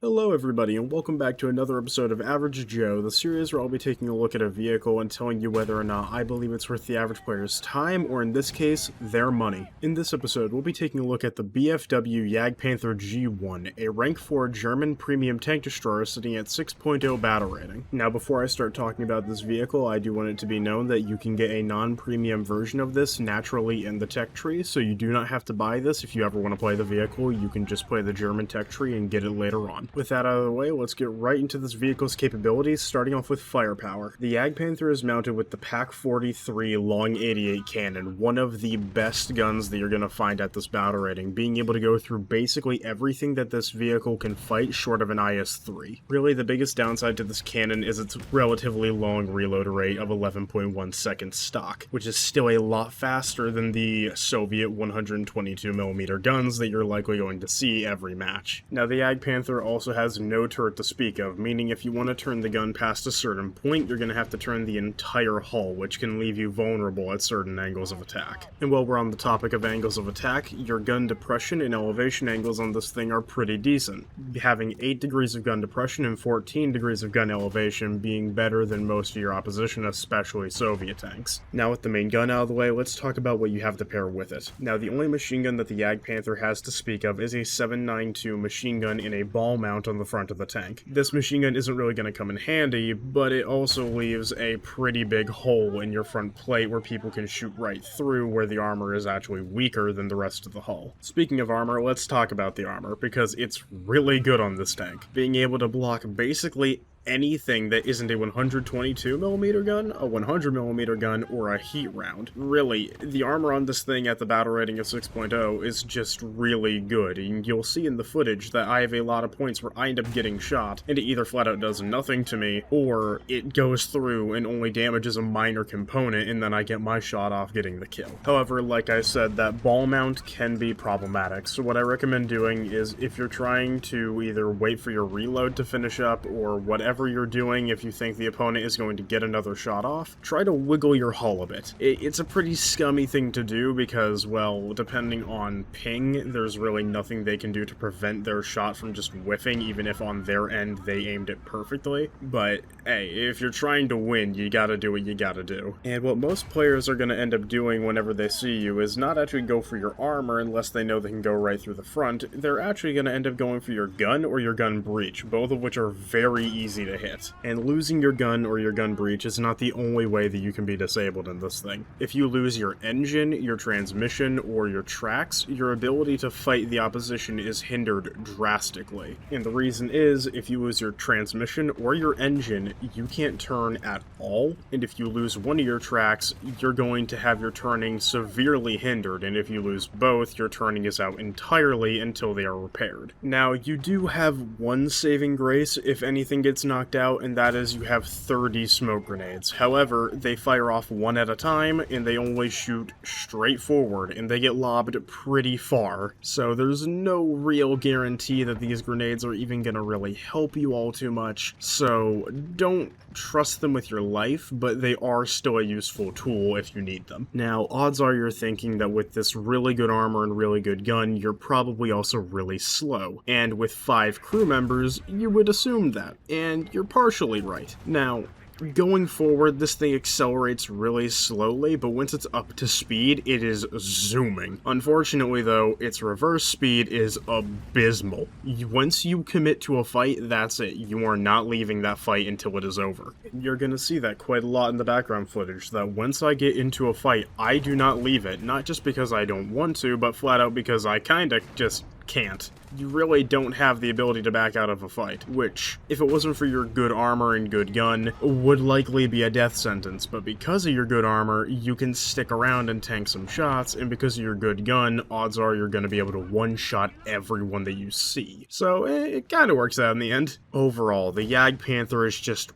Hello everybody, and welcome back to another episode of Average Joe, the series where I'll be taking a look at a vehicle and telling you whether or not I believe it's worth the average player's time, or in this case, their money. In this episode, we'll be taking a look at the BFW Jagdpanther G1, a rank 4 German premium tank destroyer sitting at 6.0 battle rating. Now before I start talking about this vehicle, I do want it to be known that you can get a non-premium version of this naturally in the tech tree, so you do not have to buy this if you ever want to play the vehicle. You can just play the German tech tree and get it later on. With that out of the way, let's get right into this vehicle's capabilities, starting off with firepower. The Jagdpanther is mounted with the PaK-43 Long 88 cannon, one of the best guns that you're going to find at this battle rating, being able to go through basically everything that this vehicle can fight short of an IS-3. Really, the biggest downside to this cannon is its relatively long reload rate of 11.1 seconds stock, which is still a lot faster than the Soviet 122mm guns that you're likely going to see every match. Now, the Jagdpanther also has no turret to speak of, meaning if you want to turn the gun past a certain point, you're going to have to turn the entire hull, which can leave you vulnerable at certain angles of attack. And while we're on the topic of angles of attack, your gun depression and elevation angles on this thing are pretty decent, having 8 degrees of gun depression and 14 degrees of gun elevation being better than most of your opposition, especially Soviet tanks. Now with the main gun out of the way, let's talk about what you have to pair with it. Now the only machine gun that the Jagdpanther has to speak of is a 7.92 machine gun in a ball mount on the front of the tank. This machine gun isn't really going to come in handy, but it also leaves a pretty big hole in your front plate where people can shoot right through, where the armor is actually weaker than the rest of the hull. Speaking of armor, let's talk about the armor, because it's really good on this tank. Being able to block basically anything that isn't a 122mm gun, a 100mm gun, or a heat round. Really, the armor on this thing at the battle rating of 6.0 is just really good, and you'll see in the footage that I have a lot of points where I end up getting shot, and it either flat out does nothing to me, or it goes through and only damages a minor component, and then I get my shot off getting the kill. However, like I said, that ball mount can be problematic, so what I recommend doing is, if you're trying to either wait for your reload to finish up, or whatever you're doing, if you think the opponent is going to get another shot off, try to wiggle your hull a bit. It's a pretty scummy thing to do because, well, depending on ping, there's really nothing they can do to prevent their shot from just whiffing, even if on their end they aimed it perfectly. But hey, if you're trying to win, you gotta do what you gotta do. And what most players are gonna end up doing whenever they see you is not actually go for your armor unless they know they can go right through the front. They're actually gonna end up going for your gun or your gun breach, both of which are very easy to hit. And losing your gun or your gun breach is not the only way that you can be disabled in this thing. If you lose your engine, your transmission, or your tracks, your ability to fight the opposition is hindered drastically. And the reason is, if you lose your transmission or your engine, you can't turn at all, and if you lose one of your tracks, you're going to have your turning severely hindered, and if you lose both, your turning is out entirely until they are repaired. Now, you do have one saving grace if anything gets knocked out, and that is you have 30 smoke grenades. However, they fire off one at a time, and they only shoot straight forward, and they get lobbed pretty far. So there's no real guarantee that these grenades are even gonna really help you all too much. So don't trust them with your life, but they are still a useful tool if you need them. Now, odds are you're thinking that with this really good armor and really good gun, you're probably also really slow. And with 5 crew members, you would assume that. And you're partially right. Now, going forward, this thing accelerates really slowly, but once it's up to speed, it is zooming. Unfortunately, though, its reverse speed is abysmal. Once you commit to a fight, that's it. You are not leaving that fight until it is over. You're gonna see that quite a lot in the background footage, that once I get into a fight, I do not leave it. Not just because I don't want to, but flat out because I kinda just can't. You really don't have the ability to back out of a fight, which, if it wasn't for your good armor and good gun, would likely be a death sentence, but because of your good armor, you can stick around and tank some shots, and because of your good gun, odds are you're going to be able to one-shot everyone that you see. So, it kind of works out in the end. Overall, the Jagdpanther is just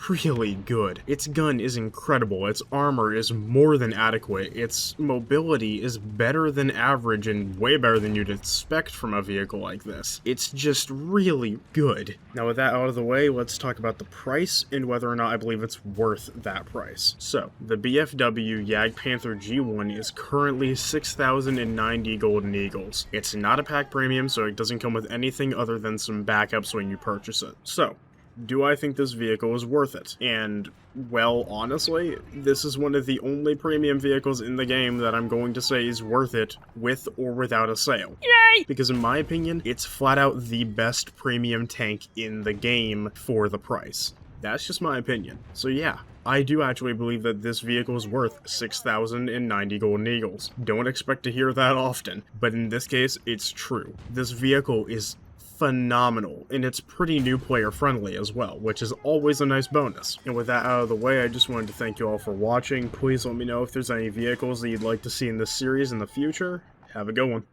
really good. Its gun is incredible, its armor is more than adequate, its mobility is better than average and way better than you'd expect from a vehicle like this. It's just really good. Now with that out of the way, let's talk about the price and whether or not I believe it's worth that price. So, the BFW Jagdpanther G1 is currently 6,090 Golden Eagles. It's not a pack premium, so it doesn't come with anything other than some backups when you purchase it. So, do I think this vehicle is worth it? And, well, honestly, this is one of the only premium vehicles in the game that I'm going to say is worth it with or without a sale. Yay! Because in my opinion, it's flat out the best premium tank in the game for the price. That's just my opinion. So yeah, I do actually believe that this vehicle is worth 6,090 Golden Eagles. Don't expect to hear that often, but in this case, it's true. This vehicle is phenomenal, and it's pretty new player friendly as well, which is always a nice bonus. And with that out of the way, I just wanted to thank you all for watching. Please let me know if there's any vehicles that you'd like to see in this series in the future. Have a good one.